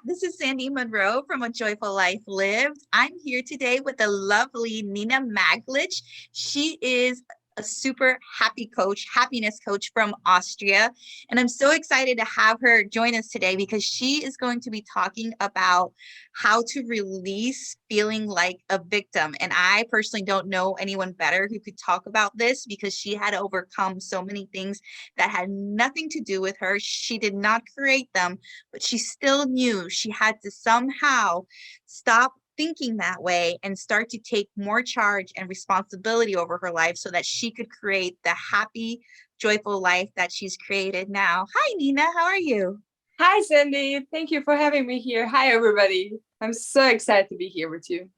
This is Sandy Munroe from A Joyful Life Lived. I'm here today with the lovely Nina Maglic. She is a super happy coach, happiness coach from Austria. And I'm so excited to have her join us today because she is going to be talking about how to release feeling like a victim. And I personally don't know anyone better who could talk about this because she had to overcome so many things that had nothing to do with her. She did not create them, but she still knew she had to somehow stop thinking that way and start to take more charge and responsibility over her life so that she could create the happy, joyful life that she's created now. Hi, Nina. How are you? Hi, Sandy. Thank you for having me here. Hi, everybody. I'm so excited to be here with you.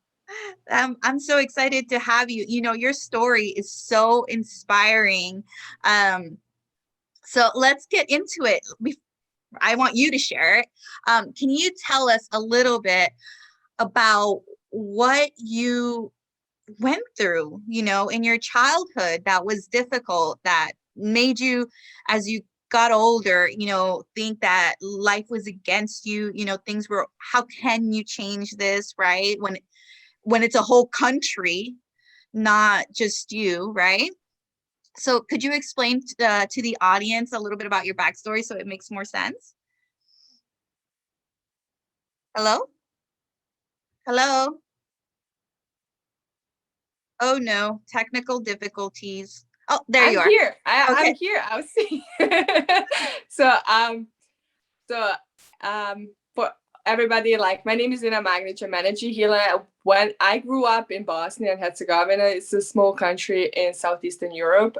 I'm so excited to have you. You know, your story is so inspiring. So let's get into it. I want you to share it. Can you tell us a little bit about what you went through, in your childhood that was difficult, that made you, as you got older, think that life was against you, things were, how can you change this, right? When it's a whole country, not just you, right? So could you explain to the audience a little bit about your backstory so it makes more sense? Hello? Hello? Oh no, technical difficulties. Oh, there you I'm are. here. I'm Okay. here. I'll see. so, um, for everybody, like, my name is Nina Maglic. I'm managing healer. When I grew up in Bosnia and Herzegovina, it's a small country in Southeastern Europe.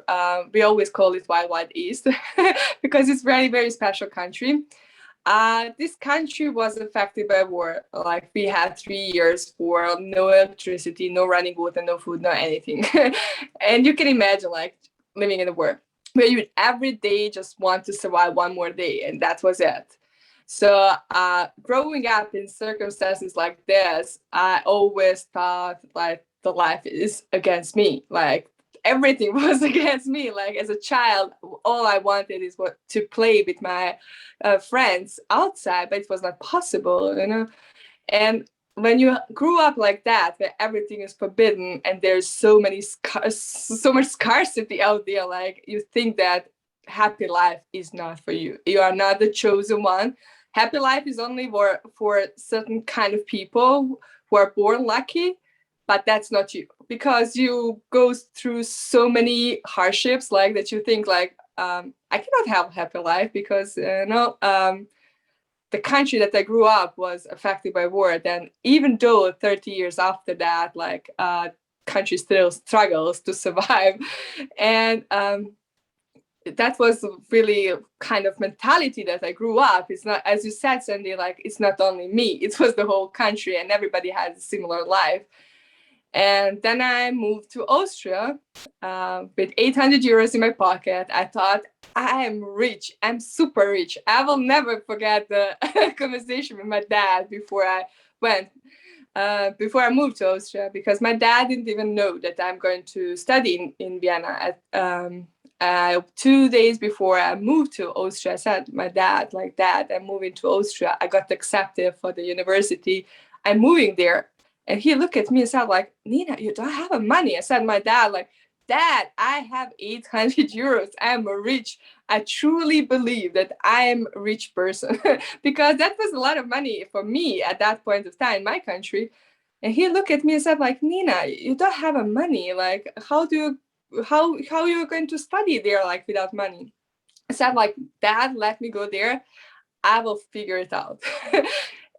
We always call it Wild Wild East because it's very, very special country. This country was affected by war. Like, we had 3 years for no electricity, no running water, no food, no anything. And you can imagine, like, living in a war where you would every day just want to survive one more day, and that was it. So, growing up in circumstances like this, I always thought like the life is against me. Like, everything was against me. Like, as a child, all I wanted is to play with my friends outside, but it was not possible. And when you grew up like that, where everything is forbidden and there's so much scarcity out there, like, you think that happy life is not for you. You are not the chosen one. Happy life is only for certain kind of people who are born lucky, but that's not you, because you go through so many hardships, like, that you think like, I cannot have a happy life because the country that I grew up was affected by war. Then, even though 30 years after that, like, country still struggles to survive. And that was really kind of mentality that I grew up. It's not, as you said, Sandy, like, it's not only me, it was the whole country and everybody has a similar life. And then I moved to Austria with 800 euros in my pocket. I thought, I am rich. I'm super rich. I will never forget the conversation with my dad before I moved to Austria, because my dad didn't even know that I'm going to study in Vienna. 2 days before I moved to Austria, I said, my dad, like, Dad, I'm moving to Austria. I got accepted for the university. I'm moving there. And he looked at me and said, like, Nina, you don't have money. I said, my dad, like, Dad, I have 800 euros. I'm rich. I truly believe that I am a rich person because that was a lot of money for me at that point of time in my country. And he looked at me and said, like, Nina, you don't have money. Like, how you're going to study there, like, without money? I said, like, Dad, let me go there. I will figure it out.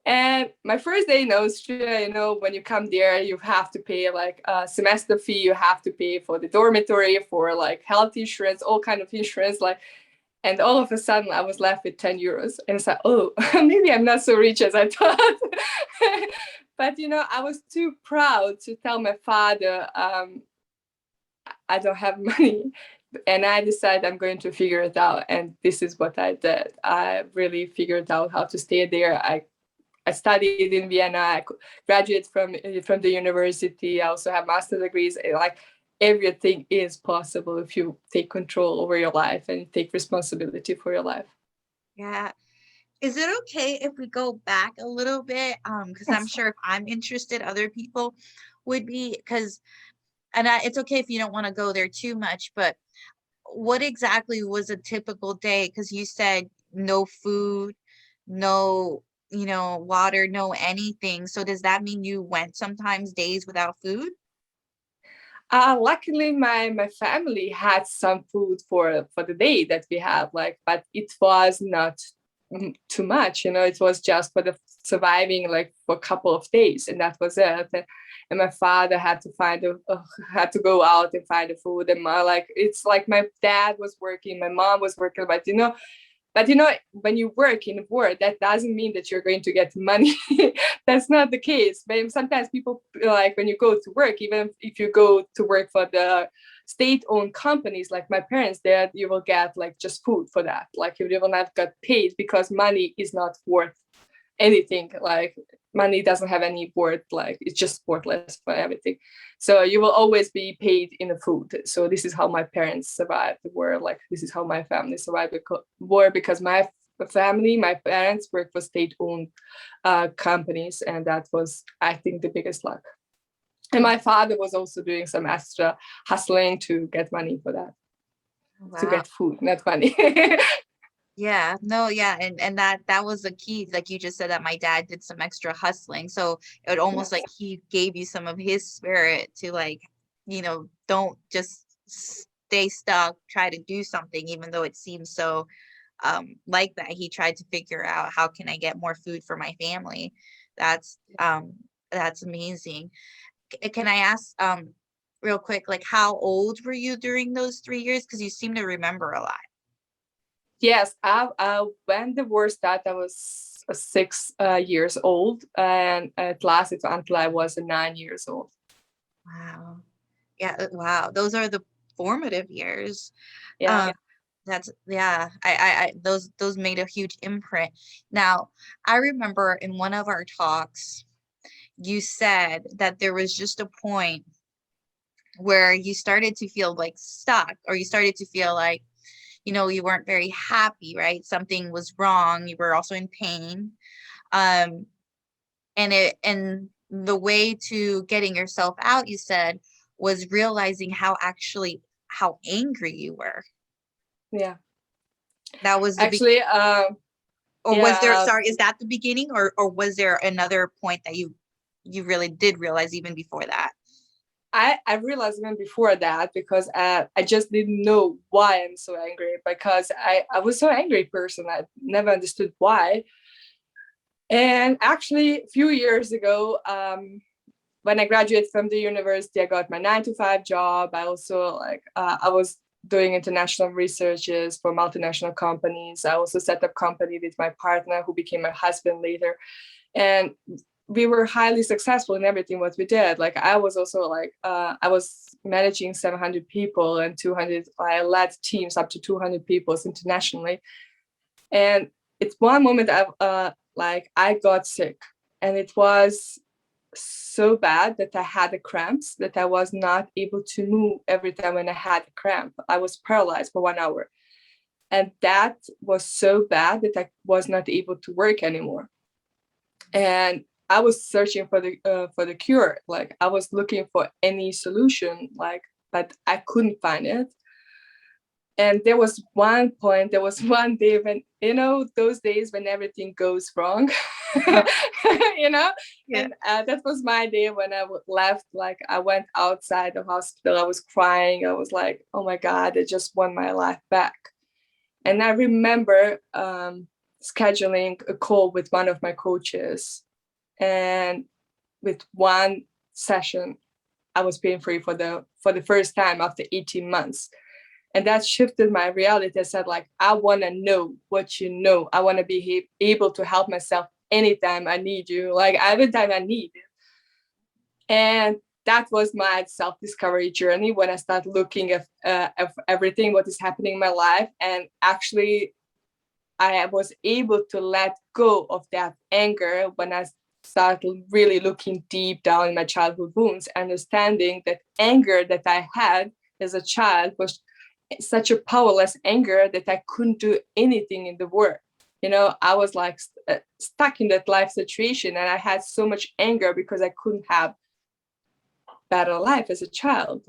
And my first day in Austria, when you come there, you have to pay like a semester fee. You have to pay for the dormitory, for like health insurance, all kind of insurance. Like, and all of a sudden, I was left with 10 euros, and it's like, oh, maybe I'm not so rich as I thought. But I was too proud to tell my father, I don't have money. And I decided I'm going to figure it out. And this is what I did. I really figured out how to stay there. I studied in Vienna. I graduated from the university. I also have master's degrees. Like, everything is possible if you take control over your life and take responsibility for your life. Yeah. Is it okay if we go back a little bit? Because I'm Yes. sure if I'm interested, other people would be, because, it's okay if you don't want to go there too much, but what exactly was a typical day? Because you said no food, no, water, no anything. So does that mean you went sometimes days without food? Luckily, my family had some food for the day that we had, like, but it was not too much. It was just for the surviving, like for a couple of days, and that was it. And my father had to had to go out and find the food, and it's like my dad was working, my mom was working, but when you work in a work, that doesn't mean that you're going to get money. That's not the case. But sometimes people, like, when you go to work, even if you go to work for the state-owned companies, like my parents did, you will get like just food for that. Like you will not get paid because money is not worth anything. Like money doesn't have any worth, like it's just worthless for everything. So you will always be paid in the food. So this is how my parents survived the war. Like this is how my family survived the war, because my family, my parents worked for state-owned companies, and that was, I think, the biggest luck. And my father was also doing some extra hustling to get money for that, to Wow. get food, not money. Yeah, no, yeah, and that was the key. Like you just said that my dad did some extra hustling. So it would almost like Yes. he gave you some of his spirit to, like, don't just stay stuck, try to do something, even though it seems so like that. He tried to figure out how can I get more food for my family. That's that's amazing. Can I ask real quick, like how old were you during those 3 years? Because you seem to remember a lot. Yes, when the war started, I was 6 years old, and it lasted until I was 9 years old. Wow. Yeah, wow. Those are the formative years. Yeah. Um, that's yeah, those made a huge imprint. Now, I remember in one of our talks, you said that there was just a point where you started to feel like stuck, or you started to feel like, you weren't very happy, right? Something was wrong. You were also in pain. Um, and the way to getting yourself out, you said, was realizing how angry you were. Yeah. That was the Actually, or was there, yeah, sorry, is that the beginning, or was there another point that you really did realize even before that? I realized even before that, because I just didn't know why I'm so angry, because I was so angry person. I never understood why. And actually, a few years ago, when I graduated from the university, I got my 9 to 5 job. I also I was doing international researches for multinational companies. I also set up company with my partner, who became my husband later, and we were highly successful in everything what we did. Like I was also I was managing 700 people and 200. I led teams up to 200 people internationally, and it's one moment I got sick, and it was so bad that I had the cramps, that I was not able to move every time when I had a cramp. I was paralyzed for 1 hour. And that was so bad that I was not able to work anymore. And I was searching for the cure. Like I was looking for any solution, but I couldn't find it. And there was one point, there was one day when, those days when everything goes wrong, you know, Yeah. and that was my day when I left. Like I went outside the hospital, I was crying. I was like, oh my God, I just want my life back. And I remember scheduling a call with one of my coaches. And with one session, I was pain free for the first time after 18 months. And that shifted my reality. I said, like, I want to know what you know. I want to be able to help myself anytime I need you, like every time I need it. And that was my self-discovery journey, when I started looking at everything what is happening in my life. And actually, I was able to let go of that anger when I started really looking deep down in my childhood wounds, understanding that anger that I had as a child was such a powerless anger that I couldn't do anything in the world. I was like stuck in that life situation, and I had so much anger because I couldn't have better life as a child.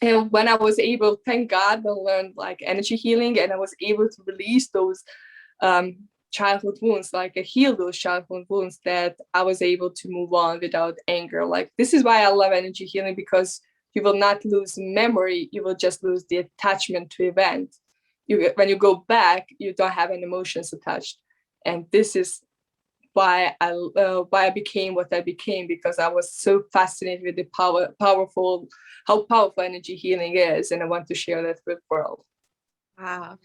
And when I was able, thank God, I learned like energy healing, and I was able to release those childhood wounds, like heal those childhood wounds, that I was able to move on without anger. Like, this is why I love energy healing, because you will not lose memory, you will just lose the attachment to event. When you go back, you don't have any emotions attached. And this is why I became what I became, because I was so fascinated with the how powerful energy healing is, and I want to share that with the world. Wow.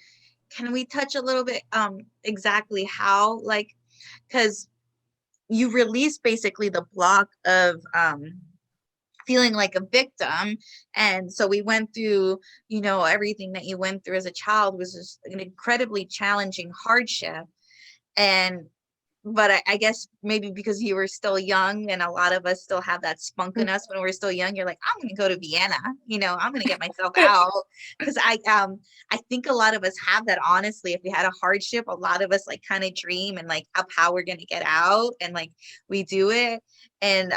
Can we touch a little bit exactly how, like, because you released basically the block of feeling like a victim, and so we went through, everything that you went through as a child was just an incredibly challenging hardship. And but I guess maybe because you were still young, and a lot of us still have that spunk in us when we're still young, you're like, I'm going to go to Vienna, I'm going to get myself out. Because I think a lot of us have that, honestly. If we had a hardship, a lot of us like kind of dream and like up how we're going to get out, and like we do it. And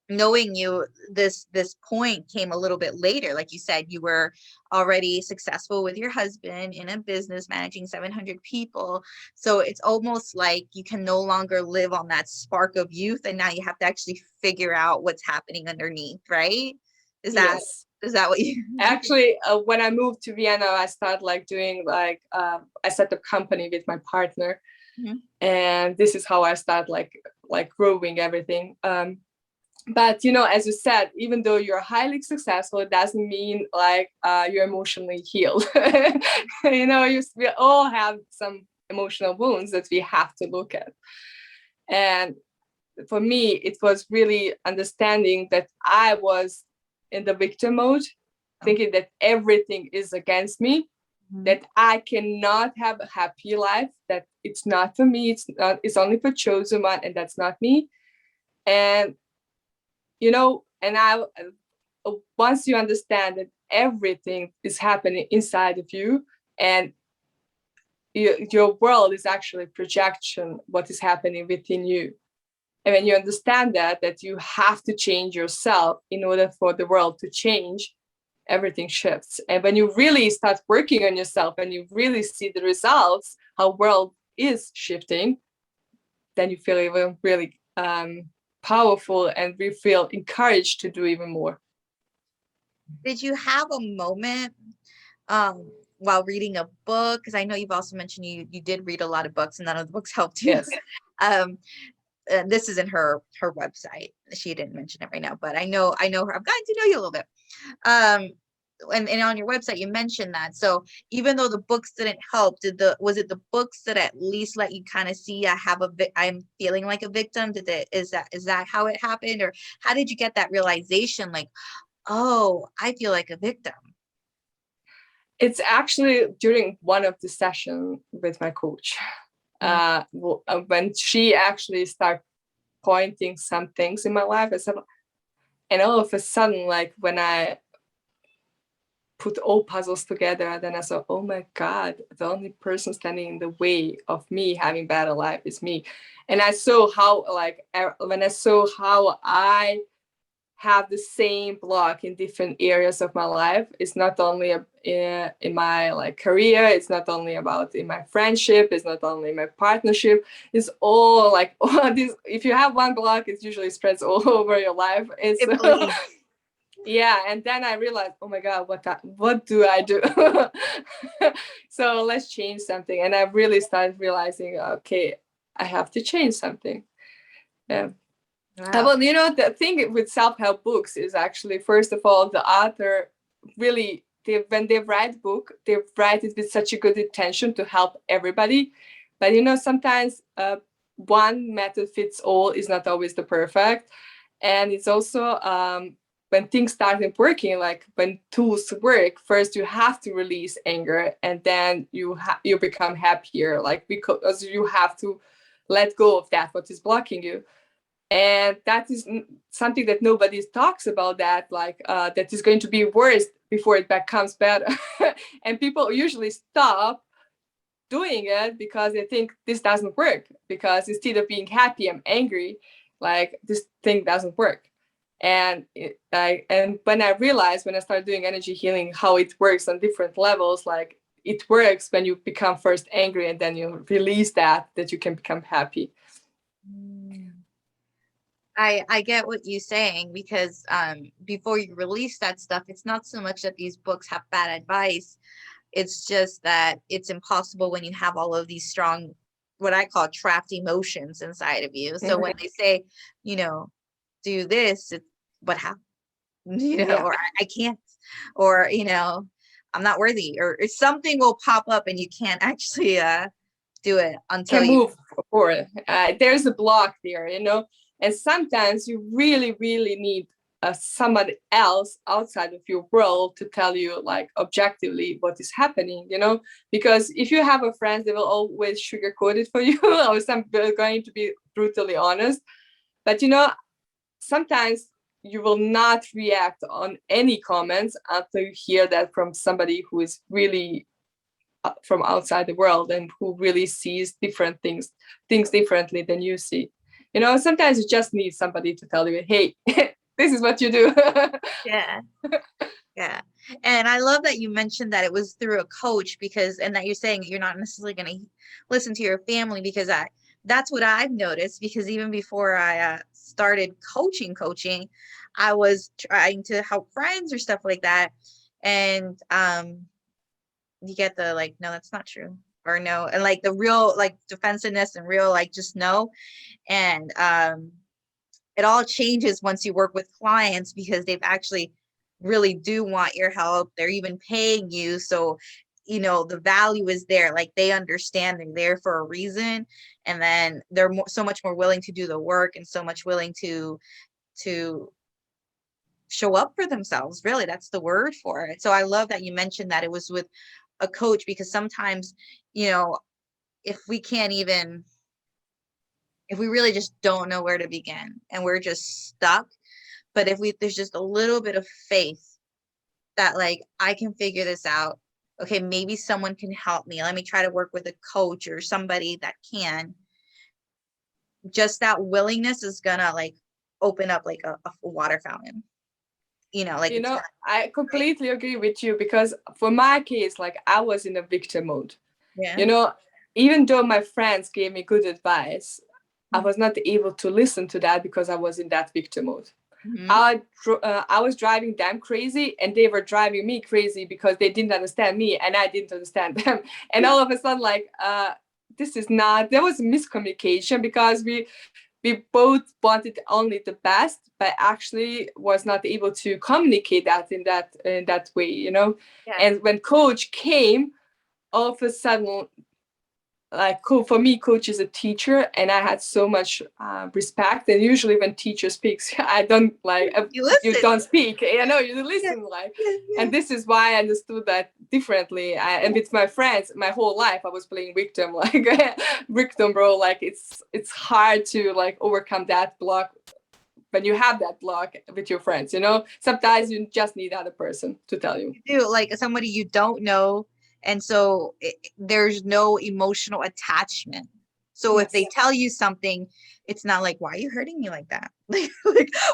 knowing you, this point came a little bit later. Like you said, you were already successful with your husband in a business managing 700 people, so it's almost like you can no longer live on that spark of youth, and now you have to actually figure out what's happening underneath, right? Yes. Is that what you Actually, when I moved to Vienna, I started like doing like I set up company with my partner. Mhm. And this is how I started like growing everything. But as you said, even though you're highly successful, it doesn't mean like you're emotionally healed. We all have some emotional wounds that we have to look at. And for me, it was really understanding that I was in the victim mode, thinking that everything is against me, that I cannot have a happy life, that it's not for me, it's only for chosen one, and that's not me. And and I once you understand that everything is happening inside of you, and your world is actually a projection what is happening within you. And when you understand that you have to change yourself in order for the world to change, everything shifts. And when you really start working on yourself and you really see the results, how world is shifting, then you feel even really powerful, and we feel encouraged to do even more. Did you have a moment while reading a book? Because I know you've also mentioned you did read a lot of books, and none of the books helped you. Yes. This is in her website. She didn't mention it right now, but I know her. I've gotten to know you a little bit. And on your website you mentioned that. So even though the books didn't help, was it the books that at least let you kind of see I'm feeling like a victim? Is that how it happened, or how did you get that realization, like, oh, I feel like a victim? It's actually during one of the sessions with my coach. When she actually started pointing some things in my life, I said, and all of a sudden, like when I put all puzzles together, then I saw, oh my God, the only person standing in the way of me having better life is me. And I saw how, like, when I saw how I have the same block in different areas of my life. It's not only in my like career, it's not only about in my friendship, it's not only in my partnership, it's all like all this. If you have one block, it usually spreads all over your life. Yeah. And then I realized, oh my God, what do I do? So let's change something. And I really started realizing, okay, I have to change something. Yeah. Wow. Well, the thing with self-help books is actually, first of all, the author really, when they write a book, they write it with such a good intention to help everybody. But, sometimes one method fits all is not always the perfect. And it's also when things started working, like when tools work, first you have to release anger, and then you become happier, like because you have to let go of that what is blocking you. And that is something that nobody talks about, that like that is going to be worse before it becomes better. And people usually stop doing it because they think this doesn't work, because instead of being happy, I'm angry, like this thing doesn't work. And and when I realized, when I started doing energy healing, how it works on different levels, like it works when you become first angry and then you release that you can become happy. I get what you're saying, because before you release that stuff, it's not so much that these books have bad advice. It's just that it's impossible when you have all of these strong, what I call trapped emotions inside of you. So when they say, do this, it's what happened, or I can't, or, I'm not worthy, or something will pop up and you can't actually do it until can you move forward. There's a block there, and sometimes you really, really need somebody else outside of your world to tell you, like, objectively what is happening, because if you have a friend, they will always sugarcoat it for you, or some people are going to be brutally honest. But sometimes you will not react on any comments until you hear that from somebody who is really from outside the world and who really sees different things differently than you see. Sometimes you just need somebody to tell you, hey, this is what you do. yeah. Yeah. And I love that you mentioned that it was through a coach, and that you're saying you're not necessarily going to listen to your family, because that's what I've noticed, because even before I started coaching, I was trying to help friends or stuff like that. And you get the, like, no, that's not true, or no. And like the real, like, defensiveness, and real, like, just no. And it all changes once you work with clients, because they've actually really do want your help. They're even paying you. So, the value is there. Like, they understand they're there for a reason. And then they're so much more willing to do the work, and so much willing to show up for themselves. Really, that's the word for it. So I love that you mentioned that it was with a coach, because sometimes, if we can't even, if we really just don't know where to begin and we're just stuck, but if there's just a little bit of faith that, like, I can figure this out. Okay, maybe someone can help me. Let me try to work with a coach or somebody that can. Just that willingness is gonna, like, open up like a water fountain. Like, I completely agree with you, because for my case, like, I was in a victim mode. yeah. Even though my friends gave me good advice, I was not able to listen to that because I was in that victim mode. Mm-hmm. I was driving them crazy, and they were driving me crazy because they didn't understand me and I didn't understand them. And all of a sudden, like, there was miscommunication, because we both wanted only the best, but actually was not able to communicate that in that way, Yeah. And when coach came, all of a sudden, like, for me, coach is a teacher, and I had so much respect. And usually when teacher speaks, I don't, like, You you don't speak, you listen, Yeah. like. Yeah. And this is why I understood that differently. And with my friends, my whole life I was playing victim, like, victim role. Like, it's hard to, like, overcome that block when you have that block with your friends. Sometimes you just need other person to tell you. You do, like, somebody you don't know, and so there's no emotional attachment. So if they tell you something, it's not like, why are you hurting me like that? Like,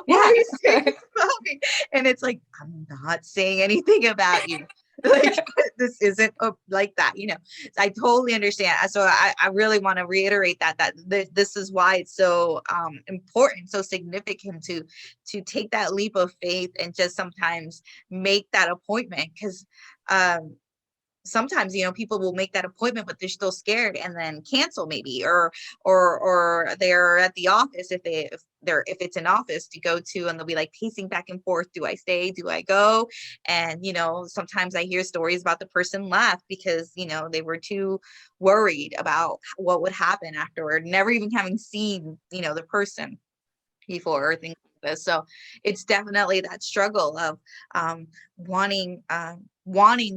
why are you saying this about me? And it's like, I'm not saying anything about you. Like, this isn't like that, I totally understand. So I really want to reiterate that this is why it's so important, so significant to take that leap of faith and just sometimes make that appointment, because sometimes people will make that appointment, but they're still scared, and then cancel, maybe, or they're at the office, if it's an office to go to, and they'll be like pacing back and forth, do I stay, do I go? And sometimes I hear stories about the person left because they were too worried about what would happen afterward, never even having seen the person before, or things like this. So it's definitely that struggle of wanting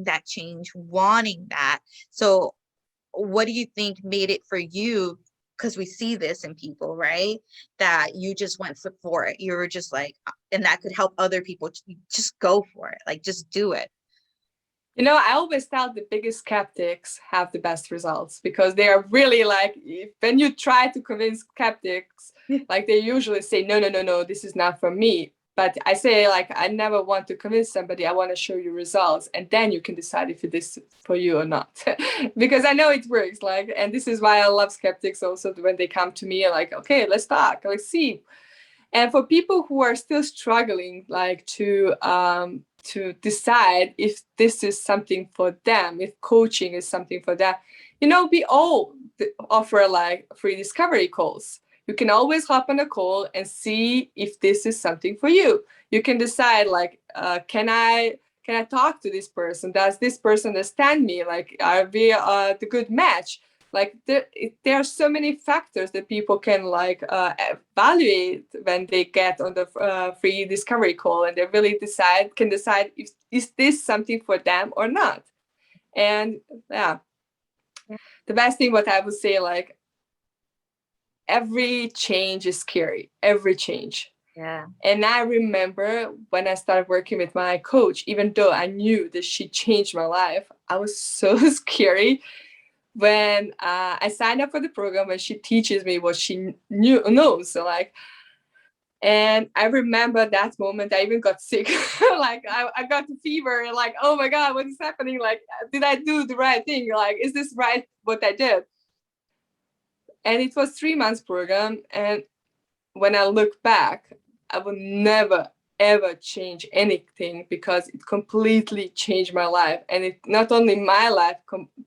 that change, wanting that. So what do you think made it for you? Because we see this in people, right? That you just went for it. You were just like, and that could help other people. Just go for it. Like, just do it. I always tell the biggest skeptics have the best results, because they are really like, when you try to convince skeptics, like they usually say, no, no, no, no, this is not for me. But I say, like, I never want to convince somebody. I want to show you results, and then you can decide if it is for you or not. Because I know it works. Like, and this is why I love skeptics also, when they come to me, like, okay, let's talk, let's see. And for people who are still struggling, like, to decide if this is something for them, if coaching is something for them, we all offer like free discovery calls. You can always hop on a call and see if this is something for you. You can decide, like, can I talk to this person? Does this person understand me? Like, are we the good match? Like, there are so many factors that people can, like, evaluate when they get on the free discovery call, and they really can decide if is this something for them or not. And yeah, the best thing what I would say, like, every change is scary, every change. Yeah. And I remember when I started working with my coach, even though I knew that she changed my life, I was so scary when I signed up for the program, when she teaches me what she knows. So, like, and I remember that moment I even got sick. Like, I got the fever, like, oh my God, what is happening? Like, did I do the right thing? Like, is this right what I did? And it was 3 months program. And when I look back, I will never ever change anything, because it completely changed my life. And it not only my life,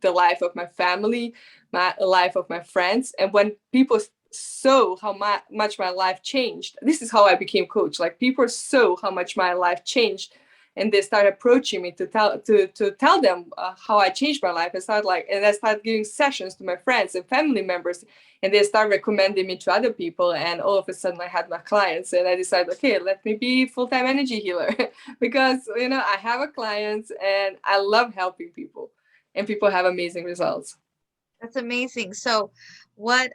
the life of my family, my life of my friends. And when people saw how much my life changed, this is how I became coach. Like, people saw how much my life changed, and they started approaching me to tell them how I changed my life. And I started giving sessions to my friends and family members, and they start recommending me to other people. And all of a sudden I had my clients, and I decided, okay, let me be full-time energy healer. Because I have a clients, and I love helping people, and people have amazing results. That's amazing. So what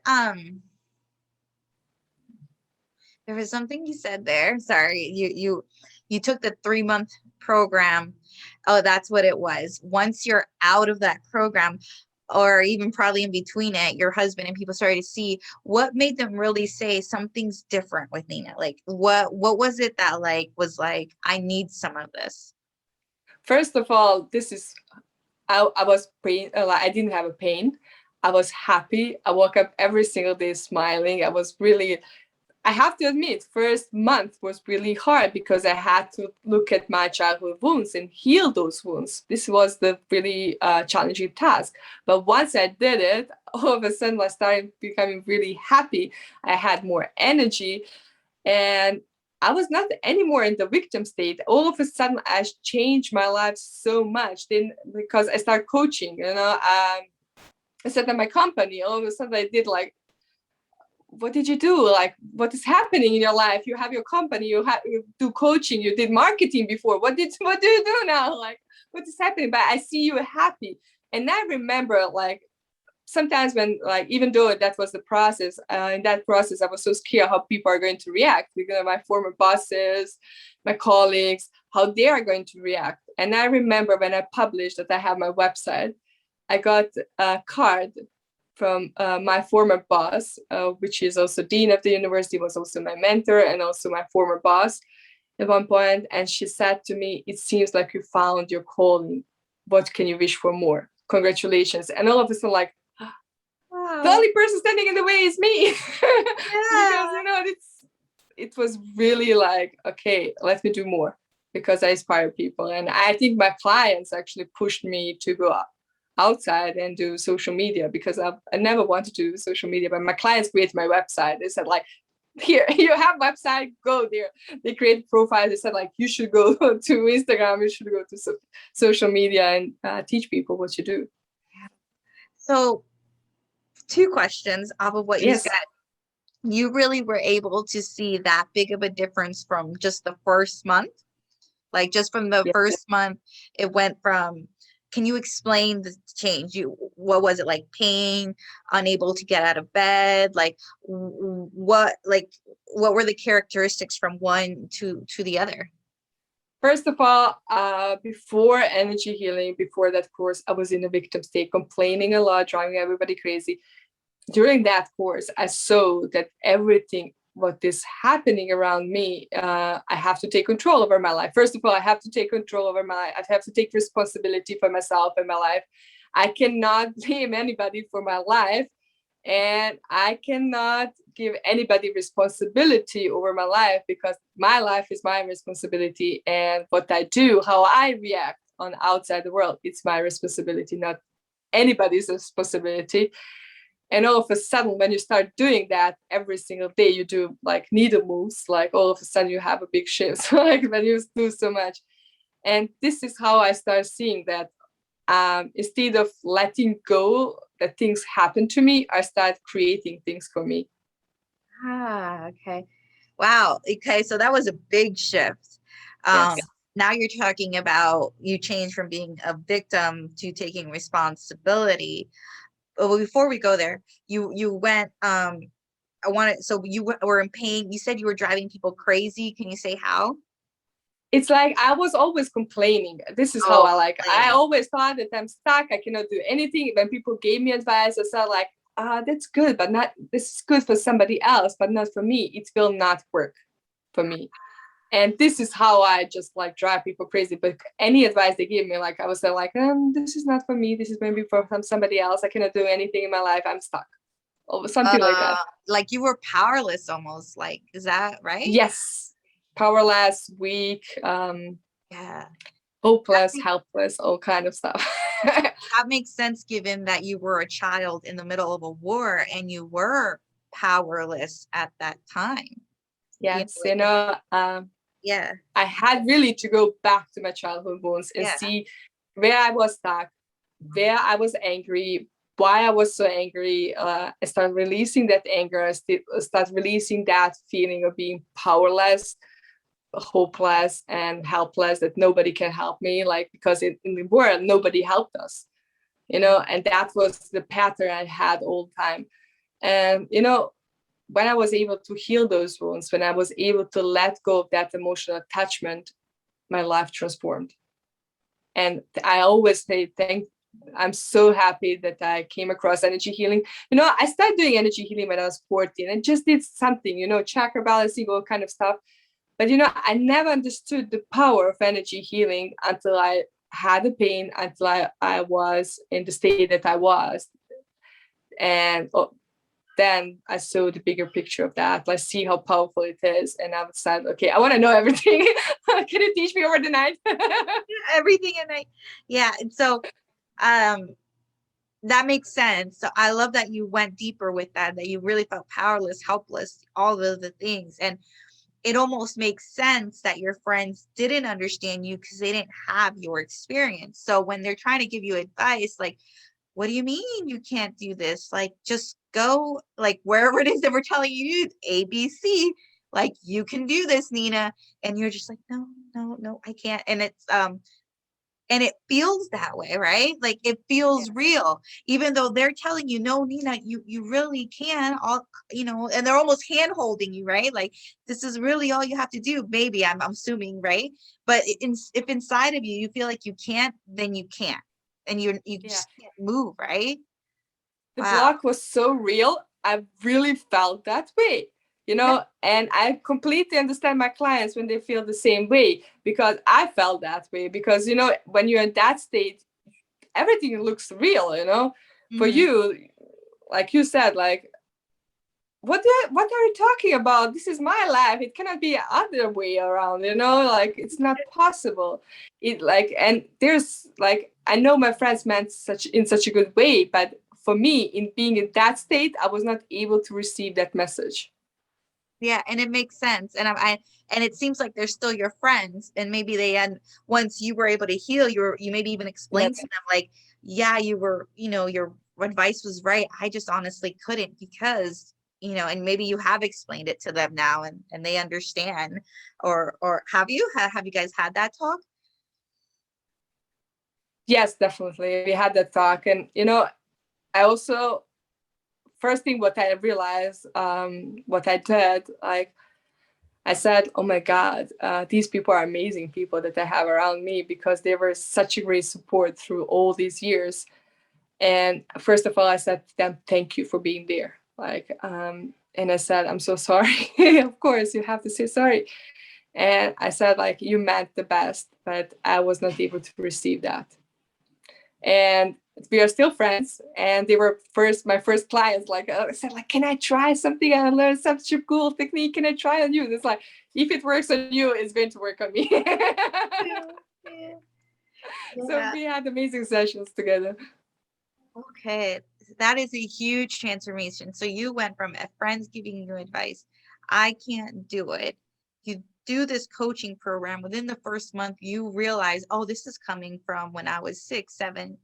there was something you said there. Sorry. You took the 3-month program. Oh, that's what it was. Once you're out of that program, or even probably in between it, your husband and people started to see what made them really say something's different with Nina. Like, what was it that was like, I need some of this? First of all, I was pain. I didn't have a pain. I was happy. I woke up every single day smiling. I have to admit, first month was really hard, because I had to look at my childhood wounds and heal those wounds. This was the really challenging task. But once I did it, all of a sudden I started becoming really happy. I had more energy, and I was not anymore in the victim state. All of a sudden, I changed my life so much. Then, because I started coaching, I said at my company, all of a sudden I did, like, what did you do? Like, what is happening in your life? You have your company, you do coaching, you did marketing before. What do you do now? Like, what is happening? But I see you happy. And I remember, like, sometimes when, like, even though that was the process, in that process, I was so scared how people are going to react, because my former bosses, my colleagues, how they are going to react. And I remember when I published that I have my website, I got a card from my former boss, which is also dean of the university, was also my mentor and also my former boss at one point. And she said to me, "It seems like you found your calling. What can you wish for more? Congratulations." And all of a sudden, like, the Wow. only person standing in the way is me. Yeah. Because it was really like, okay, let me do more, because I inspire people. And I think my clients actually pushed me to go outside and do social media, because I never wanted to do social media, but my clients created my website. They said, like, here, you have website, go there. They created profiles. They said, like, you should go to Instagram, you should go to social media, and teach people what you do. So 2 questions off of what you Yes. said. You really were able to see that big of a difference from just the first month? Like, just from the Yeah. first month, it went from, can you explain the change? What was it, like pain, unable to get out of bed? Like, what were the characteristics from one to the other? First of all, before energy healing, before that course, I was in a victim state, complaining a lot, driving everybody crazy. During that course, I saw that everything what is happening around me, I have to take control over my life. First of all, I have to take control over my life. I have to take responsibility for myself and my life. I cannot blame anybody for my life, and I cannot give anybody responsibility over my life, because my life is my responsibility, and what I do, how I react on outside the world, it's my responsibility, not anybody's responsibility. And all of a sudden, when you start doing that every single day, you do like needle moves, like all of a sudden you have a big shift, like when you do so much. And this is how I start seeing that instead of letting go that things happen to me, I start creating things for me. Okay. Wow. Okay. So that was a big shift. Yes. Now you're talking about you changed from being a victim to taking responsibility. But before we go there, you went, so you were in pain. You said you were driving people crazy. Can you say how? It's like I was always complaining. This is how I always thought that I'm stuck. I cannot do anything. When people gave me advice, I said like, that's good, but not, this is good for somebody else, but not for me. It will not work for me. And this is how I just like drive people crazy. But any advice they give me, like I was like, this is not for me. This is maybe for somebody else. I cannot do anything in my life. I'm stuck. Or something like that. Like you were powerless almost. Like, is that right? Yes. Powerless, weak, yeah, hopeless, helpless, all kind of stuff. That makes sense given that you were a child in the middle of a war and you were powerless at that time. Yes, yeah, I had really to go back to my childhood wounds and see where I was stuck, where I was angry, why I was so angry. I start releasing that anger. I start releasing that feeling of being powerless, hopeless, and helpless, that nobody can help me, like, because in the world nobody helped us, and that was the pattern I had all the time. And when I was able to heal those wounds, when I was able to let go of that emotional attachment, my life transformed. And I always say I'm so happy that I came across energy healing. I started doing energy healing when I was 14 and just did something, chakra balancing, all kind of stuff. But, I never understood the power of energy healing until I had the pain, until I was in the state that I was. And then I saw the bigger picture of that. I see how powerful it is. And I decided, okay, I want to know everything. Can you teach me over the night? Everything in night. Yeah. And so that makes sense. So I love that you went deeper with that you really felt powerless, helpless, all of the things. And it almost makes sense that your friends didn't understand you because they didn't have your experience. So when they're trying to give you advice, like, what do you mean you can't do this? Like, just go like wherever it is that we're telling you ABC, like you can do this, Nina. And you're just like, no, I can't. And it's and it feels that way, right? Like it feels real, even though they're telling you, no, Nina, you really can, all, and they're almost hand holding you, right? Like this is really all you have to do. Maybe I'm assuming, right? But if inside of you, you feel like you can't, then you can't, and you just can't move, right? The block was so real. I really felt that way. And I completely understand my clients when they feel the same way, because I felt that way. Because when you're in that state, everything looks real. For you, like you said, like, what are you talking about? This is my life. It cannot be other way around. Like it's not possible. And there's like, I know my friends meant in such a good way, but for me, in being in that state, I was not able to receive that message. Yeah, and it makes sense. And and it seems like they're still your friends. And maybe they had, once you were able to heal, you maybe even explained to them like, yeah, you were, your advice was right. I just honestly couldn't because, and maybe you have explained it to them now and they understand. Or have you guys had that talk? Yes, definitely. We had that talk. And I also, first thing what I realized, what I did, like, I said, oh my God, these people are amazing people that I have around me, because they were such a great support through all these years. And first of all, I said to them, thank you for being there. And I said, I'm so sorry. Of course, you have to say sorry. And I said, like, you meant the best, but I was not able to receive that. And we are still friends, and they were my first clients. Like, I said, like, can I try something? I learned such a cool technique. Can I try on you? And it's like, if it works on you, it's going to work on me. Yeah, yeah, So yeah. we had amazing sessions together. Okay, that is a huge transformation. So you went from a friend's giving you advice, I can't do it. You do this coaching program. Within the first month, you realize, oh, this is coming from when I was 6, 7,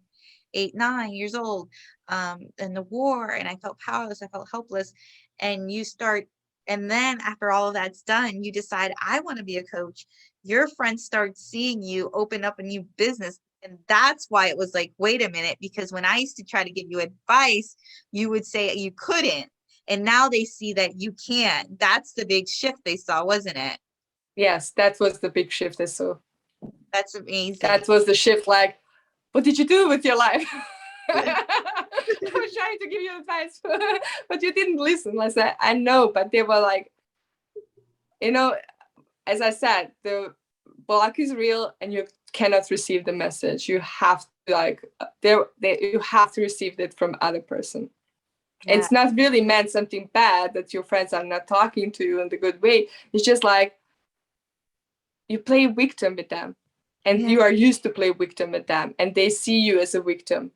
8, 9 years old, in the war, and I felt powerless, I felt helpless, and you start. And then after all of that's done, you decide, I want to be a coach. Your friends start seeing you open up a new business. And that's why it was like, wait a minute, because when I used to try to give you advice, you would say you couldn't. And now they see that you can. That's the big shift they saw, wasn't it? Yes, that was the big shift I saw. That's amazing. That was the shift. Like, what did you do with your life? I was trying to give you advice, but you didn't listen. I said, I know, but they were like, you know, as I said, the block is real, and you cannot receive the message. You have to, like, you have to receive it from other person. Yeah. It's not really meant something bad that your friends are not talking to you in the good way. It's just like you play victim with them, and Yeah. you are used to play victim with them, and they see you as a victim.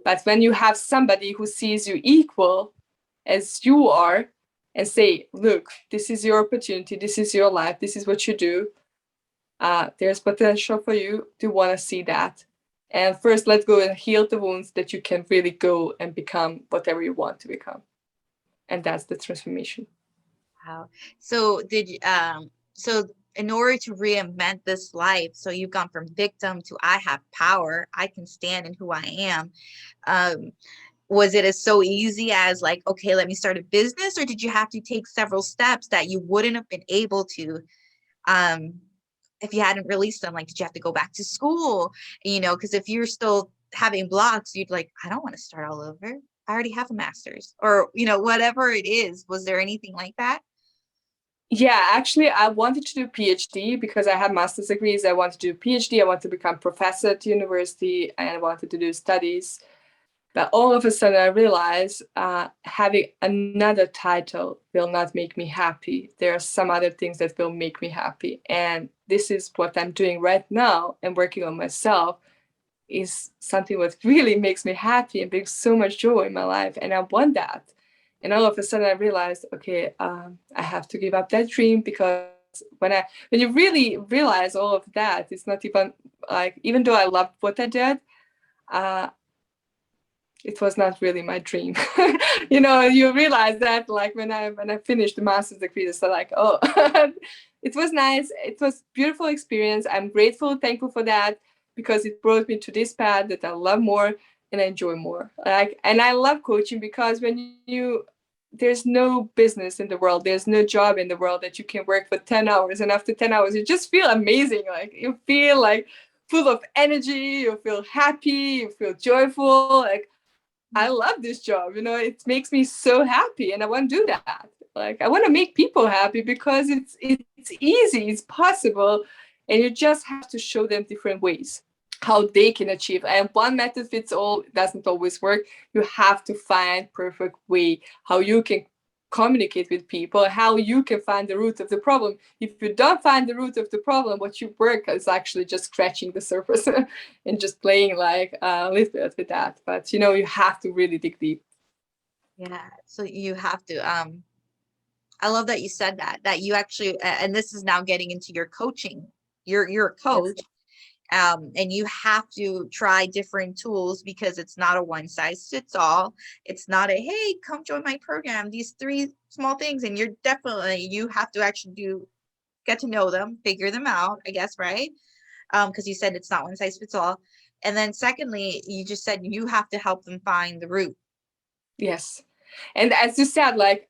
But when you have somebody who sees you equal as you are, and say, look, this is your opportunity, this is your life, this is what you do, there's potential for you to want to see that. And first, let's go and heal the wounds, that you can really go and become whatever you want to become. And that's the transformation. Wow. So so in order to reinvent this life, so you've gone from victim to I have power, I can stand in who I am. Um, was it as so easy as like, okay, let me start a business, or did you have to take several steps that you wouldn't have been able to um if you hadn't released them? Like, did you have to go back to school? Because if you're still having blocks, you'd like, I don't want to start all over. I already have a master's, or whatever it is. Was there anything like that? Yeah, actually, I wanted to do PhD because I have master's degrees. I wanted to do PhD. I wanted to become professor at university, and I wanted to do studies. But all of a sudden, I realized having another title will not make me happy. There are some other things that will make me happy. And this is what I'm doing right now, and working on myself is something that really makes me happy and brings so much joy in my life. And I want that. And all of a sudden, I realized, okay, I have to give up that dream, because when you really realize all of that, it's not even like, even though I loved what I did, uh, it was not really my dream. You realize that, like, when I finished the master's degree, it's like, oh, it was nice. It was beautiful experience. I'm grateful, thankful for that, because it brought me to this path that I love more and I enjoy more. And I love coaching, because there's no business in the world, there's no job in the world that you can work for 10 hours, and after 10 hours you just feel amazing. Like, you feel like full of energy, you feel happy, you feel joyful. Like, I love this job. It makes me so happy, and I want to do that. Like, I want to make people happy, because it's easy, it's possible, and you just have to show them different ways how they can achieve. And one method fits all doesn't always work. You have to find perfect way how you can communicate with people, how you can find the root of the problem. If you don't find the root of the problem, what you work is actually just scratching the surface and just playing like a little bit with that. But you have to really dig deep. Yeah. So you have to I love that you said that you actually and this is now getting into your coaching. You're a Yes. coach, and you have to try different tools, because it's not a one size fits all. It's not a, hey, come join my program, these three small things, and you have to actually get to know them, figure them out, I guess, right? Because you said it's not one size fits all. And then secondly, you just said you have to help them find the root. Yes. And as you said, like,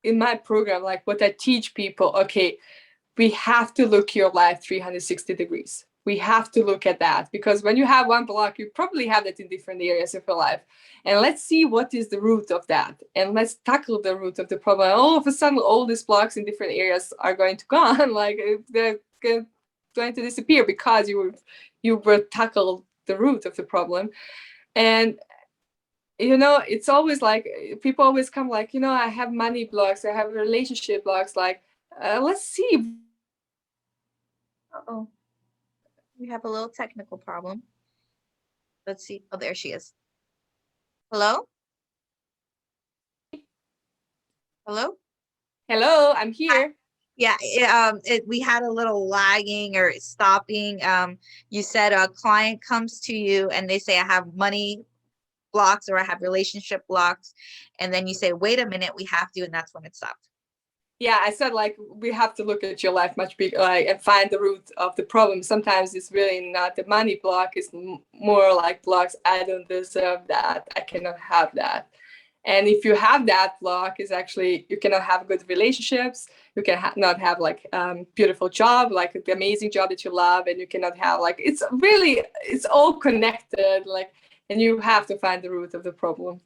in my program, like what I teach people, okay, we have to look your life 360 degrees. We have to look at that, because when you have one block, you probably have that in different areas of your life. And let's see what is the root of that. And let's tackle the root of the problem. And all of a sudden, all these blocks in different areas are going to gone. Like they're going to disappear because you were tackled the root of the problem. And it's always like people always come like, I have money blocks, I have relationship blocks. Like, let's see. Uh-oh. We have a little technical problem. Let's see. Oh, there she is. Hello? Hello? Hello, I'm Hi. here. Yeah, we had a little lagging or stopping. You said a client comes to you and they say, I have money blocks or I have relationship blocks. And then you say, wait a minute, we have to, and that's when it stopped. Yeah, I said like we have to look at your life much bigger, like, and find the root of the problem. Sometimes it's really not the money block; it's more like blocks. I don't deserve that. I cannot have that. And if you have that block, is actually you cannot have good relationships. You can not have like beautiful job, like the amazing job that you love, and you cannot have like it's all connected. Like, and you have to find the root of the problem.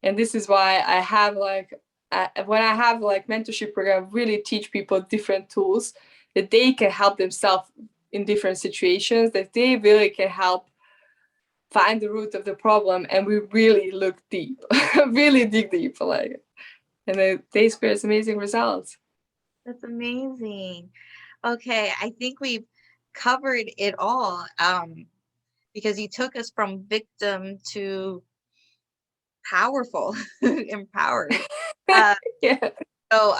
And this is why I have like when I have like mentorship program, really teach people different tools that they can help themselves in different situations, that they really can help find the root of the problem, and we really look deep, really dig deep, like, and they experience amazing results. That's amazing. Okay, I think we've covered it all because you took us from victim to powerful, empowered. Uh, Yeah. so,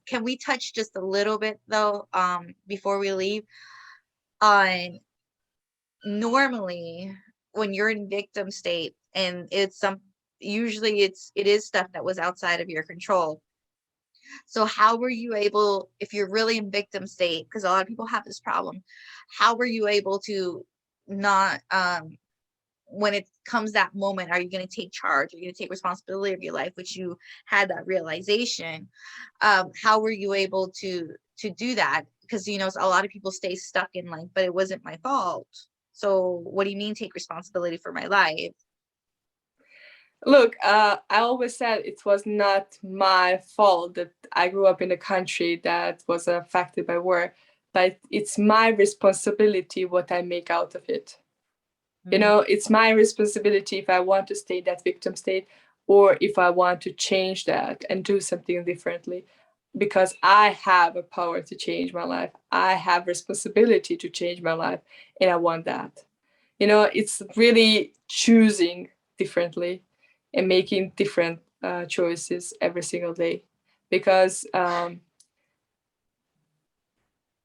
can we touch just a little bit though, before we leave on normally when you're in victim state and usually it is stuff that was outside of your control. So how were you able, if you're really in victim state, because a lot of people have this problem, how were you able to not, when it comes that moment, are you going to take charge? Are you going to take responsibility of your life, which you had that realization? How were you able to do that? Because, a lot of people stay stuck in like, but it wasn't my fault. So what do you mean take responsibility for my life? Look, I always said it was not my fault that I grew up in a country that was affected by war, but it's my responsibility what I make out of it. It's my responsibility if I want to stay in that victim state, or if I want to change that and do something differently, because I have a power to change my life. I have responsibility to change my life, and I want that. It's really choosing differently and making different choices every single day, because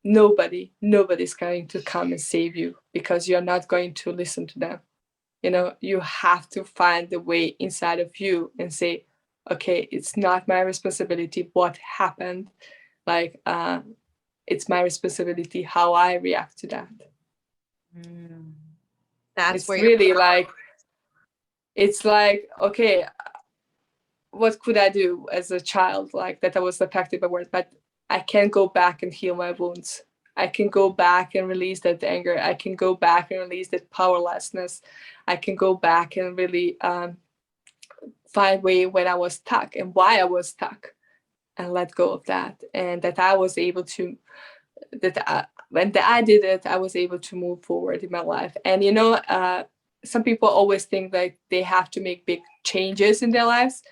nobody's going to come and save you, because you're not going to listen to them. You have to find the way inside of you and say, okay, it's not my responsibility what happened, like it's my responsibility how I react to that. Mm. That's It's where you're really like, it's like, okay, what could I do as a child like that I was affected by words, but I can go back and heal my wounds. I can go back and release that anger. I can go back and release that powerlessness. I can go back and really find way when I was stuck and why I was stuck, and let go of that. And that I was able to, when I did it, I was able to move forward in my life. And some people always think like they have to make big changes in their lives.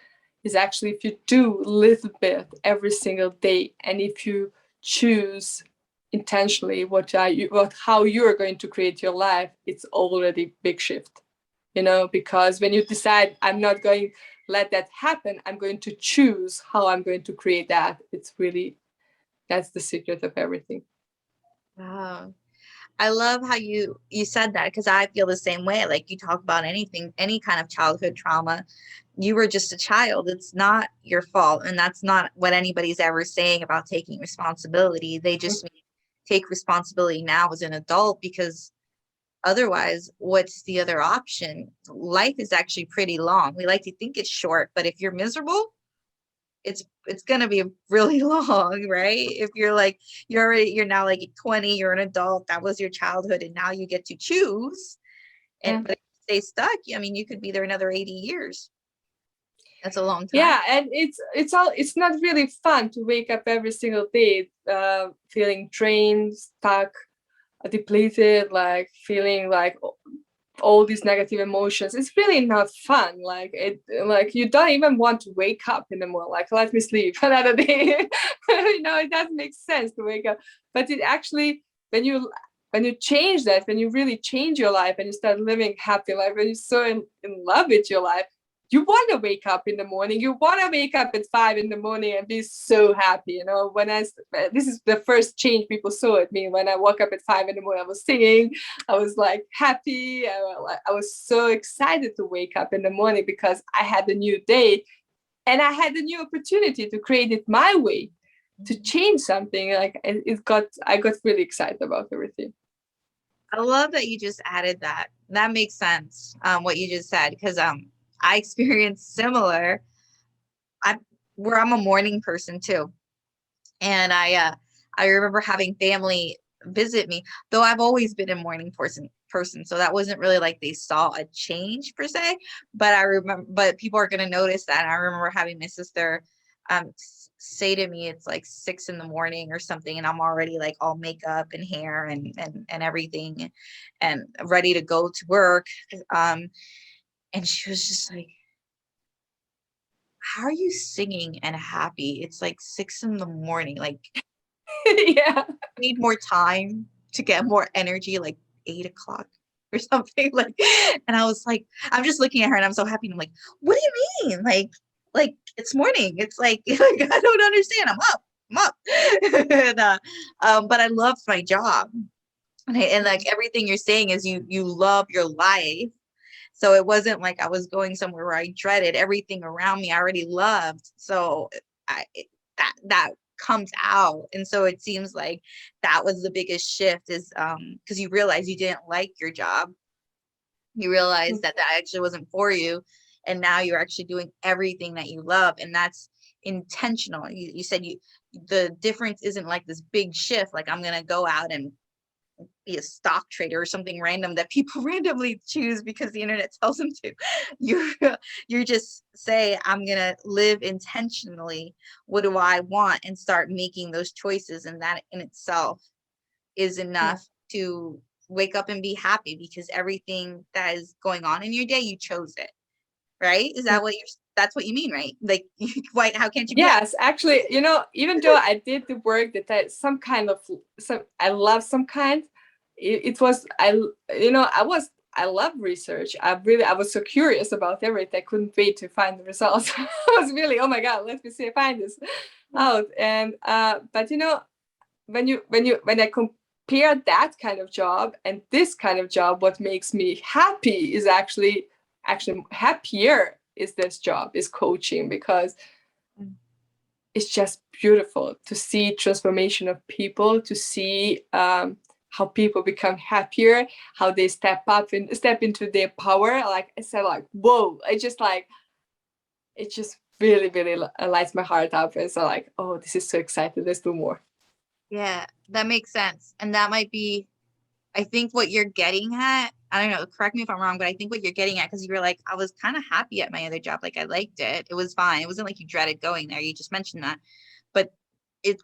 Is actually if you do a little bit every single day, and if you choose intentionally how you're going to create your life, it's already big shift. Because when you decide, I'm not going to let that happen, I'm going to choose how I'm going to create that. It's really, that's the secret of everything. wow. I love how you said that, because I feel the same way. Like, you talk about anything, any kind of childhood trauma. You were just a child. It's not your fault. And that's not what anybody's ever saying about taking responsibility. They just mean take responsibility now as an adult, because otherwise, what's the other option? Life is actually pretty long. We like to think it's short, but if you're miserable, it's gonna be really long, right? If you're like you're now like 20, you're an adult, that was your childhood, and now you get to choose. Yeah. And but if you stay stuck, I mean, you could be there another 80 years. That's a long time. Yeah, and it's not really fun to wake up every single day feeling drained, stuck, depleted, like feeling like all these negative emotions. It's really not fun. Like you don't even want to wake up in the morning, like let me sleep another day. It doesn't make sense to wake up. But it actually, when you change that, when you really change your life and you start living happy life, when you're so in love with your life, you want to wake up in the morning. You want to wake up at 5 in the morning and be so happy. This is the first change people saw at me. When I woke up at 5 in the morning, I was singing. I was like happy. I was so excited to wake up in the morning because I had a new day and I had a new opportunity to create it my way, to change something. I got really excited about everything. I love that you just added that. That makes sense. What you just said, because I experienced similar. I'm a morning person too, and I remember having family visit me, though I've always been a morning person, so that wasn't really like they saw a change per se. But I remember, but people are gonna notice that. And I remember having my sister say to me, it's like 6 in the morning or something, and I'm already like all makeup and hair and everything, and ready to go to work. And she was just like, how are you singing and happy? It's like 6 in the morning. Like, Yeah. need more time to get more energy, like 8 o'clock or something. Like, and I was like, I'm just looking at her and I'm so happy. And I'm like, what do you mean? Like it's morning. It's like, like I don't understand. I'm up. And, but I loved my job. And like everything you're saying is you love your life. So it wasn't like I was going somewhere where I dreaded. Everything around me I already loved. So I that comes out. And so it seems like that was the biggest shift, is because you realize you didn't like your job. You realize that actually wasn't for you. And now you're actually doing everything that you love. And that's intentional. You said the difference isn't like this big shift, like I'm gonna go out and be a stock trader or something random that people randomly choose because the internet tells them to. You just say, I'm gonna live intentionally. What do I want? And start making those choices, and that in itself is enough to wake up and be happy, because everything that is going on in your day, you chose it, right? Is that what that's what you mean, right? Like, why, how can't you be happy? Yes, actually, even though I did the work that I love some kind, it was I love research. I was so curious about everything. I couldn't wait to find the results. I was really, oh my god, let me see, find this out. And but when I compare that kind of job and this kind of job, what makes me happy is actually happier is this job, is coaching, because it's just beautiful to see transformation of people, to see how people become happier, how they step up and step into their power. Like I said, like, whoa, it just really, really lights my heart up. And so like, oh, this is so exciting. Let's do more. Yeah, that makes sense. And that might be, I think, what you're getting at. I don't know, correct me if I'm wrong, but I think what you're getting at, because you were like, I was kind of happy at my other job. Like, I liked it. It was fine. It wasn't like you dreaded going there. You just mentioned that. But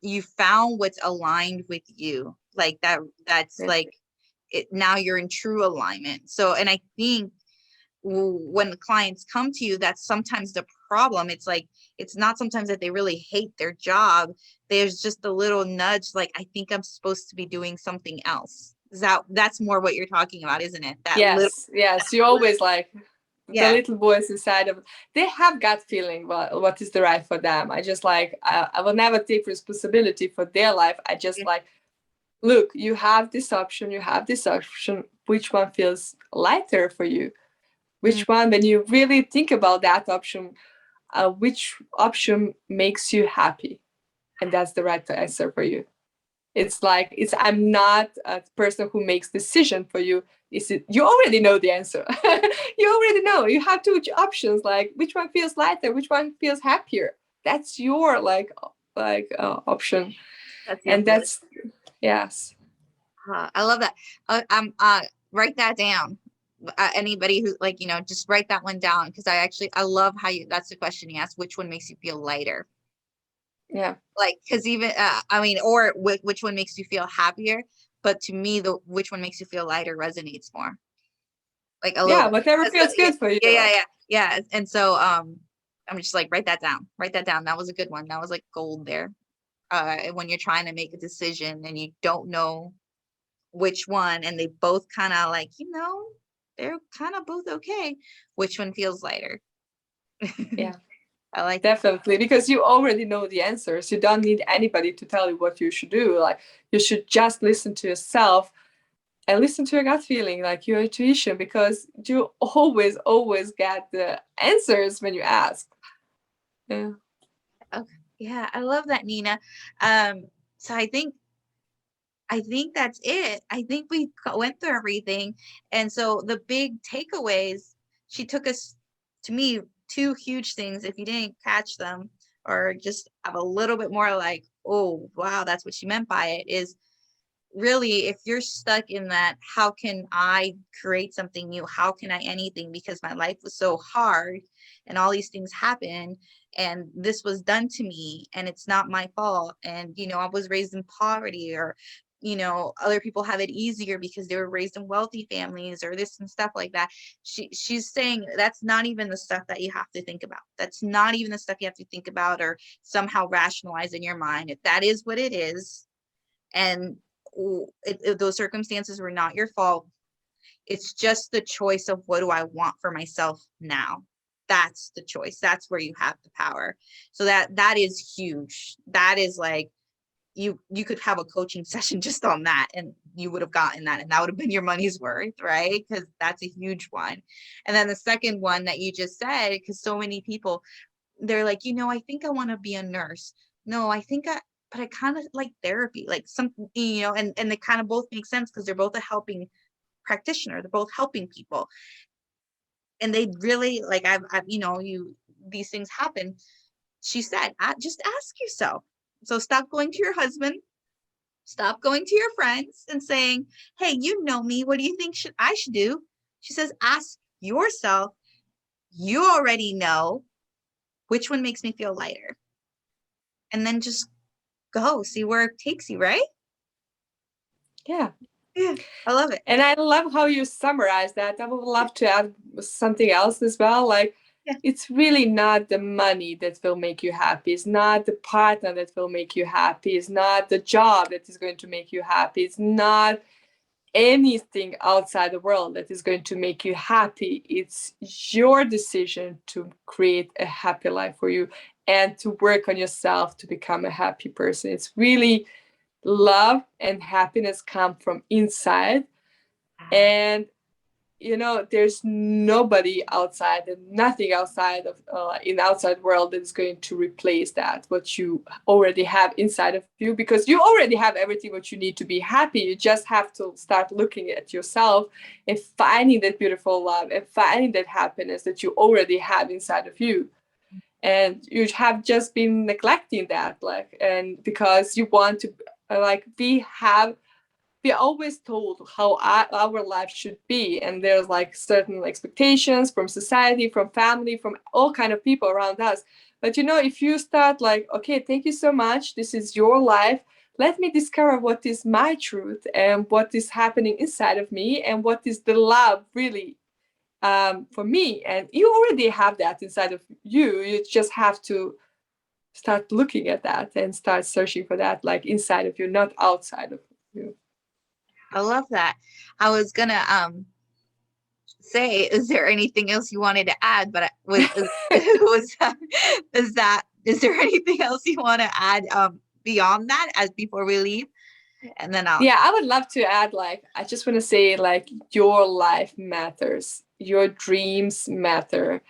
you found what's aligned with you. Like that's like it, now you're in true alignment. So, and I think when the clients come to you, that's sometimes the problem. It's like, it's not sometimes that they really hate their job. There's just a little nudge, like, I think I'm supposed to be doing something else. That's more what you're talking about, isn't it? Yes, you always like Yeah. the little voice inside of, they have gut feeling what is the right for them. I just like, I will never take responsibility for their life. I just like, look, you have this option, which one feels lighter for you? Which one, when you really think about that option, which option makes you happy? And that's the right answer for you. It's like, I'm not a person who makes decision for you. You already know the answer. You already know. You have two options, like which one feels lighter, which one feels happier. that's your option. That's your And choice. that's, yes. I love that. Write that down. Anybody who like, just write that one down, because I love how that's the question you asked, which one makes you feel lighter? Yeah. Like, because even, or which one makes you feel happier? But to me, the which one makes you feel lighter resonates more. Like a little Yeah, bit. whatever feels good for you. Yeah. And so, I'm just like, write that down. Write that down. That was a good one. That was like gold there. When you're trying to make a decision and you don't know which one, and they both kind of like, they're kind of both okay, which one feels lighter? Yeah. I like Definitely, because you already know the answers. You don't need anybody to tell you what you should do. Like, you should just listen to yourself and listen to your gut feeling, like your intuition, because you always get the answers when you ask. Yeah. Okay. Yeah, I love that, Nina. So I think that's it. I think we went through everything. And so the big takeaways, she took us, to me, two huge things. If you didn't catch them, or just have a little bit more like, oh, wow, that's what she meant by it, is really, if you're stuck in that, how can I create something new? How can I anything? Because my life was so hard and all these things happened and this was done to me and it's not my fault. And, I was raised in poverty, or, other people have it easier because they were raised in wealthy families or this and stuff like that. She's saying that's not even the stuff that you have to think about. That's not even the stuff you have to think about or somehow rationalize in your mind. If that is what it is, and those circumstances were not your fault, it's just the choice of what do I want for myself now. That's the choice. That's where you have the power. So that is huge. That is like, you could have a coaching session just on that and you would have gotten that, and that would have been your money's worth, right? Because that's a huge one. And then the second one that you just said, because so many people, they're like, I think I want to be a nurse. No, but I kind of like therapy, like something, and they kind of both make sense because they're both a helping practitioner. They're both helping people. And they really like, these things happen. She said, just ask yourself. So stop going to your husband, stop going to your friends and saying, hey, you know me, what do you think I should do? She says, ask yourself. You already know which one makes me feel lighter. And then just go see where it takes you, right? Yeah. Yeah, I love it. And I love how you summarize that. I would love to add something else as well. Like, Yeah. it's really not the money that will make you happy. It's not the partner that will make you happy. It's not the job that is going to make you happy. It's not anything outside the world that is going to make you happy. It's your decision to create a happy life for you and to work on yourself to become a happy person. It's really love and happiness come from inside. And there's nobody outside and nothing outside of in the outside world that is going to replace that, what you already have inside of you, because you already have everything what you need to be happy. You just have to start looking at yourself and finding that beautiful love and finding that happiness that you already have inside of you. And you have just been neglecting that, and because you want to, we always told how our life should be, and there's like certain expectations from society, from family, from all kind of people around us. But if you start like, okay, thank you so much, this is your life, let me discover what is my truth and what is happening inside of me and what is the love really for me. And you already have that inside of you. You just have to start looking at that and start searching for that, like inside of you, not outside of you. I love that. I was gonna say, is there anything else you wanted to add? But is there anything else you want to add beyond that, as before we leave? And then I'll. Yeah, I would love to add, I just want to say, your life matters, your dreams matter,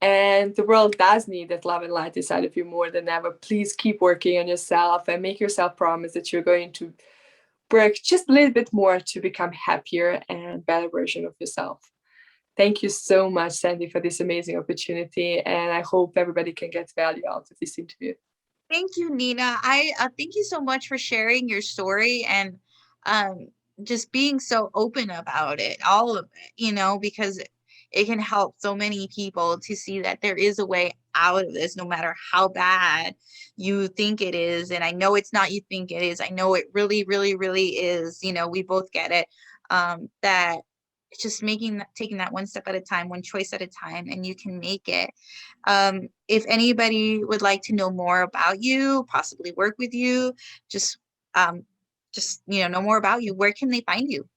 and the world does need that love and light inside of you more than ever. Please keep working on yourself and make yourself promise that you're going to work just a little bit more to become happier and better version of yourself. Thank you so much, Sandy, for this amazing opportunity. And I hope everybody can get value out of this interview. Thank you, Nina. I thank you so much for sharing your story and um, just being so open about it, all of it, because it can help so many people to see that there is a way out of this, no matter how bad you think it is. And I know it's not you think it is. I know it really, really, really is. We both get it. That it's just taking that one step at a time, one choice at a time, and you can make it. If anybody would like to know more about you, possibly work with you, just um, know more about you, where can they find you?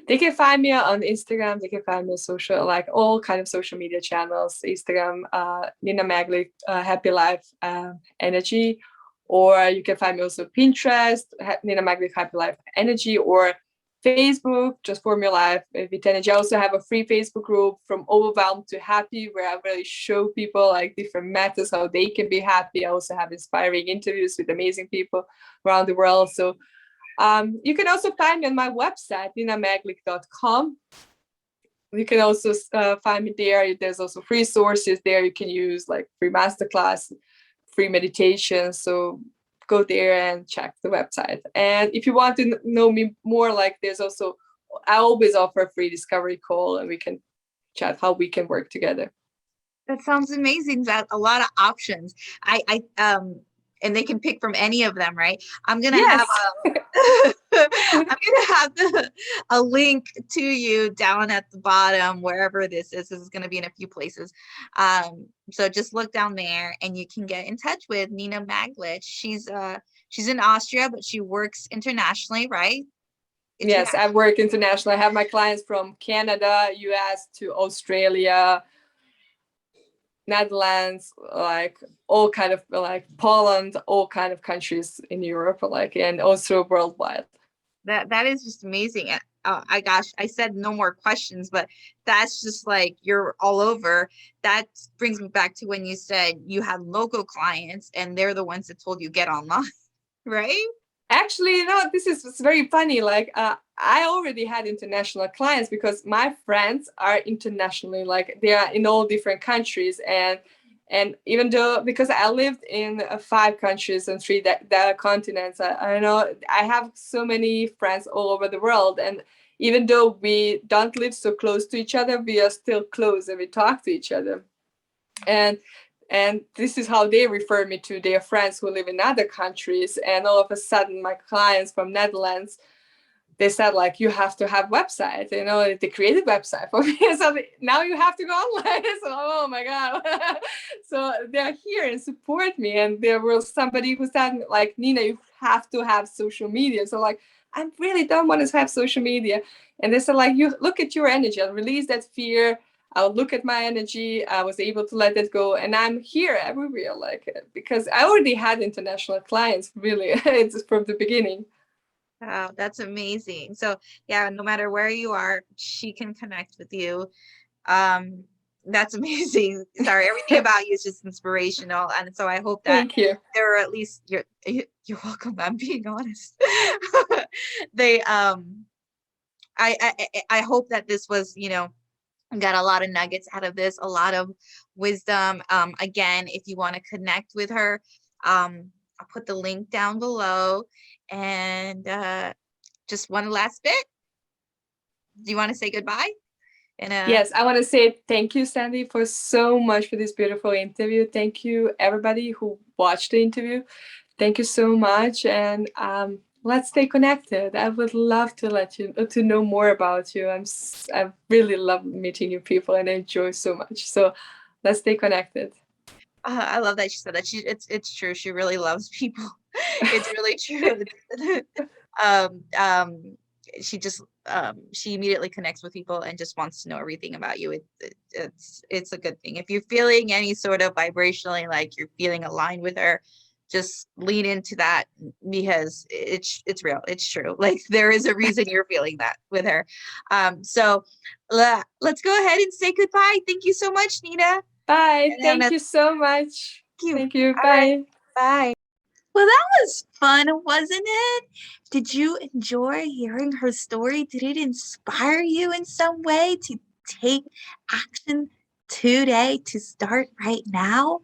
They can find me on Instagram. They can find me on social, like all kind of social media channels. Instagram, Nina Maglic, Happy Life Energy, or you can find me also Pinterest, Nina Maglic Happy Life Energy, or Facebook, just Formula Life with Energy. I also have a free Facebook group from overwhelmed to happy, where I really show people like different methods how they can be happy. I also have inspiring interviews with amazing people around the world. So you can also find me on my website, ninamaglic.com. You can also find me there. There's also free sources there you can use, like free masterclass, free meditation. So go there and check the website. And if you want to know me more, like I always offer a free discovery call, and we can chat how we can work together. That sounds amazing. That a lot of options. And they can pick from any of them, right? I'm gonna Yes. have a link to you down at the bottom wherever this is. This is gonna be in a few places. So just look down there, and you can get in touch with Nina Maglic. She's in Austria, but she works internationally, right? Yes, I work internationally. I have my clients from Canada, US to Australia, Netherlands, like all kind of, like Poland, all kind of countries in Europe, and also worldwide. That is just amazing. I said no more questions, but that's just like you're all over. That brings me back to when you said you had local clients and they're the ones that told you get online, right? Actually, this is very funny. I already had international clients because my friends are internationally, like they are in all different countries. And even though, because I lived in 5 countries and 3 continents, I know I have so many friends all over the world. And even though we don't live so close to each other, we are still close and we talk to each other. And this is how they refer me to their friends who live in other countries. And all of a sudden, my clients from Netherlands, they said, like, you have to have website. They created website for me. So now you have to go online. So, oh my God. So they're here and support me. And there was somebody who said, like, Nina, you have to have social media. So like, I really don't want to have social media. And they said, like, you look at your energy and release that fear. I'll look at my energy. I was able to let it go. And I'm here everywhere, because I already had international clients, really. It's from the beginning. Wow, that's amazing. So yeah, no matter where you are, she can connect with you. That's amazing. Sorry, everything about you is just inspirational. And so I hope that Thank you. there are at least you're welcome. I'm being honest. They I hope that this was, got a lot of nuggets out of this, a lot of wisdom. Again, if you want to connect with her, I'll put the link down below. And just one last bit. Do you want to say goodbye? Yes, I want to say thank you, Sandy, for so much for this beautiful interview. Thank you, everybody who watched the interview. Thank you so much. And let's stay connected. I would love to know more about you. I really love meeting you people, and I enjoy so much. So let's stay connected. I love that she said that. It's true. She really loves people. It's really true. She just she immediately connects with people and just wants to know everything about you. It's a good thing. If you're feeling any sort of vibrationally, like you're feeling aligned with her, just lean into that, because it's real. It's true. Like there is a reason you're feeling that with her. So let's go ahead and say goodbye. Thank you so much, Nina. Bye. Thank you so much. Thank you. Bye. Right. Bye. Well, that was fun, wasn't it? Did you enjoy hearing her story? Did it inspire you in some way to take action today to start right now?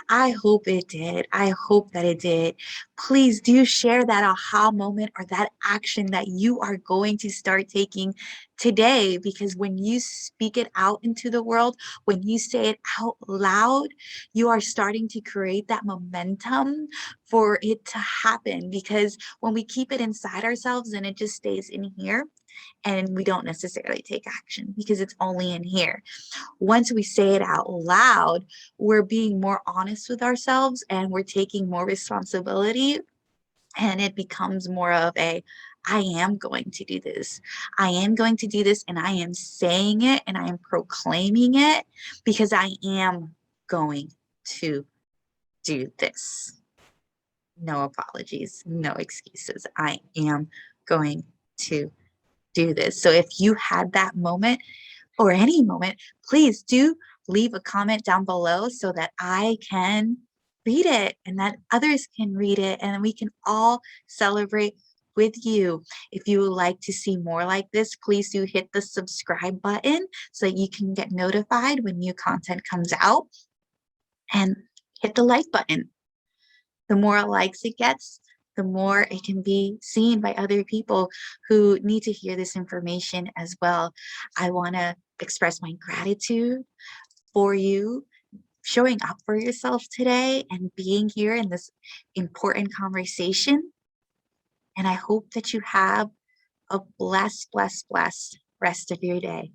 I hope it did. I hope that it did. Please do share that aha moment or that action that you are going to start taking today, because when you speak it out into the world, when you say it out loud, you are starting to create that momentum for it to happen. Because when we keep it inside ourselves and it just stays in here, and we don't necessarily take action because it's only in here. Once we say it out loud, we're being more honest with ourselves and we're taking more responsibility, and it becomes more of a, I am going to do this. I am going to do this, and I am saying it and I am proclaiming it because I am going to do this. No apologies, no excuses. I am going to do this. So if you had that moment or any moment, please do leave a comment down below so that I can read it and that others can read it and we can all celebrate with you. If you would like to see more like this, please do hit the subscribe button so that you can get notified when new content comes out, and hit the like button. The more likes it gets, the more it can be seen by other people who need to hear this information as well. I want to express my gratitude for you showing up for yourself today and being here in this important conversation. And I hope that you have a blessed, blessed, blessed rest of your day.